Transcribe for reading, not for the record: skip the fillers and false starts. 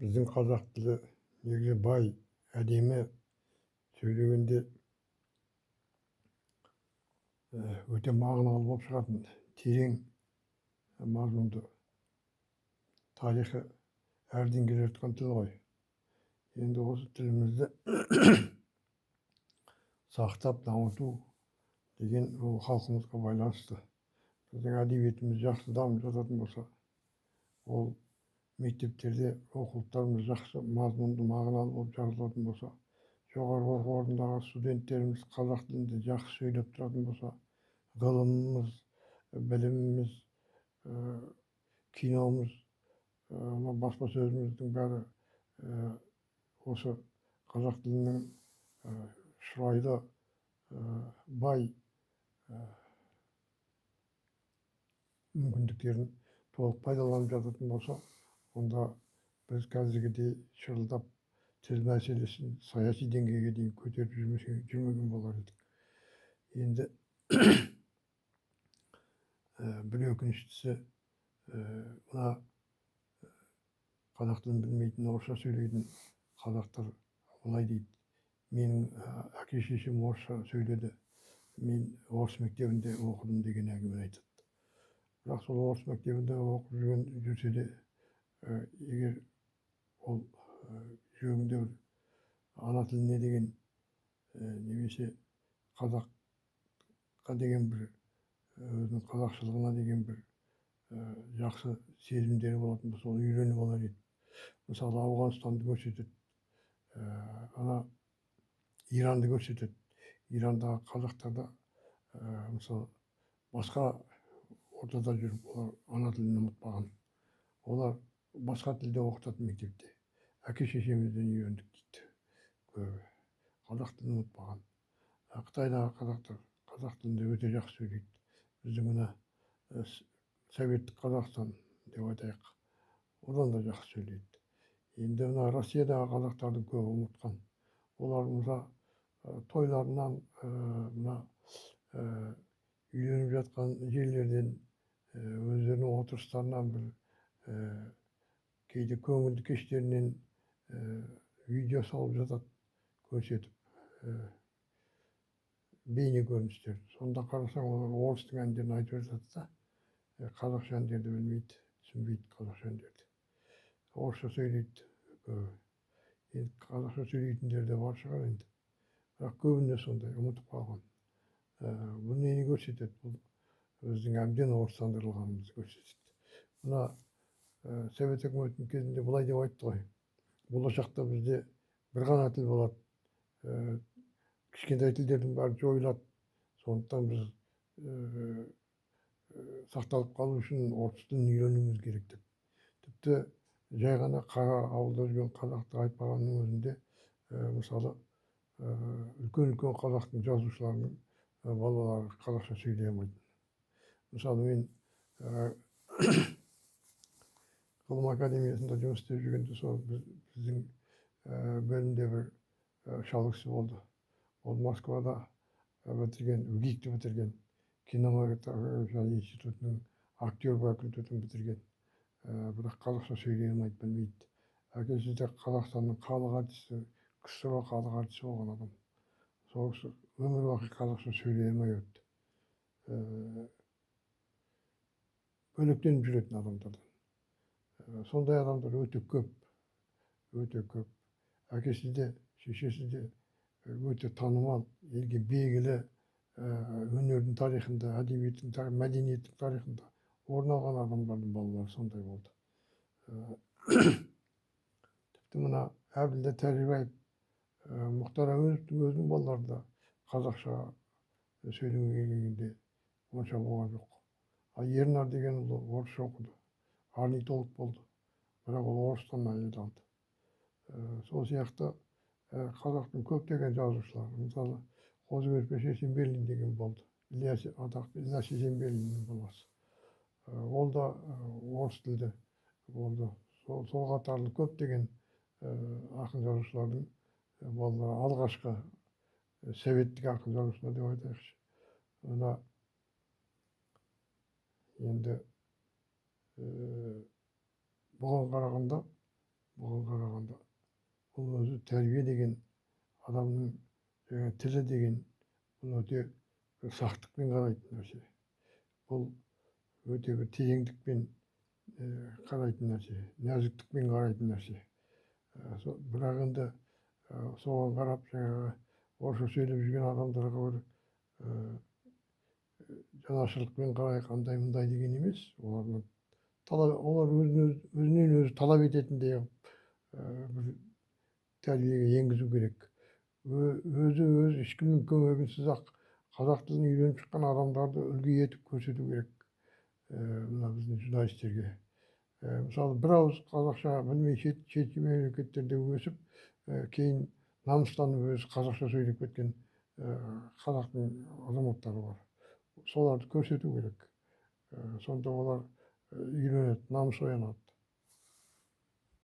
Біздің қазақ тілі негізі бай, әдемі, сөйлегенде өте мағыналы болып шығатын, терең мазмұнды, тарихы әрден келе жатқан тіл ғой. Енді осы тілімізді сақтап дамыту деген ол халқымызға байланысты. Біздің әдебиетіміз жақсы дамып жататын болса, ол мектептерде оқулықтарымыз жақсы мазмұнды мағыналы болып жазылатын болса, жоғарғы оқу орнындағы студенттеріміз қазақ тілінде жақсы сөйлеп тұратын болса, ғылымымыз, біліміміз, киномыз, баспасөзіміздің бәрі осы қазақ тілінің шұрайлы, бай мүмкіндіктерін толық пайдаланып жататын болса, онда біз қазіргідей шырылдап тіл мәселесін саяси деңгейге дейін көтеріп жүрмеген болар едік. Енді бір өкініштісі, мына қазақ тілін білмейтін, орысша сөйлейтін қазақтар олай дейді: менің әке шешем орысша сөйледі, мен орыс мектебінде оқыдым деген әңгіме айтады. Бірақ сол орыс мектебінде оқып жүрсе де, егер ол жүрегінде бір ана тіліне деген немесе қазаққа деген бір өзінің қазақшылығына деген бір жақсы сезімдері болатын болса, оны үйреніп алар еді. Мысалы, Ауғанстанды көрсетеді, ана Иранды көрсетеді. Ирандағы қазақтарда мысалы басқа ортада жүріп, олар ана тілін ұмытпаған. Олар басқа тілде оқытатын мектепте. Әке шешемізден үйрендік дейді. Қазақ тілін ұмытпаған. Қытайдағы қазақтар қазақ тілінде өте жақсы сөйлейді. Біздің мына советтік Қазақстан деп айтайық, одан да жақсы сөйлейді. Енді мына Россиядағы қазақтардың көбі ұмытқан. Олар тойларынан, мына үйленіп жатқан жерлерден, өздерінің отырыстарынан, бір кейде көңілді кештерінен видео салып жатады, көрсетіп, бейне көріністер. Сонда қарасаң, олар орыстың әндерін айтып жатады да, қазақша әндерді білмейді, түсінбейді қазақша әндерді. Орысша сөйлейді. Енді қазақша сөйлейтіндер де бар шығар енді. Бірақ көбіне сондай, ұмытып қалған. Бұл нені көрсетеді? Бұл біздің әбден орыстандырылғанымызды көрсетеді. Мына совет үкіметінің кезінде былай деп айтты ғой: болашақта бізде бір ғана тіл болады, кішкентай тілдердің бәрі жойылады. Сондықтан біз сақталып қалу үшін орыс тілін үйренуіміз керек деп. Тіпті жай ғана қара ауылда жүрген қазақты айтпағанның өзінде, мысалы, үлкен қазақтың жазушыларының балалары қазақша сөйлей алмайды. Мысалы, мен ғылым академиясында жұмыс істеп жүргенде, сол біздің бөлімде бір шал кісі болды. Ол Москвада бітірген, УГИКті бітірген, кинематография институтының актер факультетін бітірген. Бірақ қазақша сөйлей алмайды, білмейді. Әкесі де Қазақстанның халық артисі, КСР халық артисі болған адам. Сол кісі өмір бақи қазақша сөйлей алмай өтті. Бөлектеніп жүретін адамдардан. Сондай адамдар өте көп, өте көп. Әкесі де, шешесі де өте танымал, елге белгілі, өнердің тарихында, әдебиеттің, мәдениеттің тарихында орын алған адамдардың балалары сондай болды. Тіпті мына Әбділда Тәжібаев, Мұхтар Әуезовтің өзінің балалары да қазақша сөйлеуге келгенде онша болған жоқ. Ернар деген ұлы орысша оқыды, орнитолог болды, бірақ ол орыстан әйел алды. Сол сияқты қазақтың көптеген жазушылары, мысалы, Қозы-Көрпеш Есенберлин деген болды, Ілияс Есенберлиннің баласы. Ол да орыс тілді болды. Сол қатарлы көптеген ақын жазушылардың балалары, алғашқы советтік ақын жазушылар деп айтайықшы. Мына енді бұған қарағанда оған қарағанда бұл өзі тәрбие деген адамның тілі деген бұл өте сақтықпен қарайтын нәрсе. Бұл өте бір тереңдікпен қарайтын нәрсе, нәзіктікпен қарайтын нәрсе. Бірақ енді соған қарап жаңағы орысша сөйлеп жүрген адамдарға бір жанашырлықпен қарай қандай мындай деген емес. Олар өзінен өзі талап ететіндей бір тәрбиеге енгізу керек. Өз ешкімнің көмегінсіз ақ қазақ тілін үйреніп шыққан адамдарды үлгі етіп көрсету керек мына біздің журналистерге. Мысалы бір ауыз қазақша білмей шет мемлекеттерде өсіп, кейін намыстанып өзі қазақша сөйлеп кеткен қазақтың азаматтары бар. Соларды көрсету керек. Сонда олар үйренеді, намыс оянады.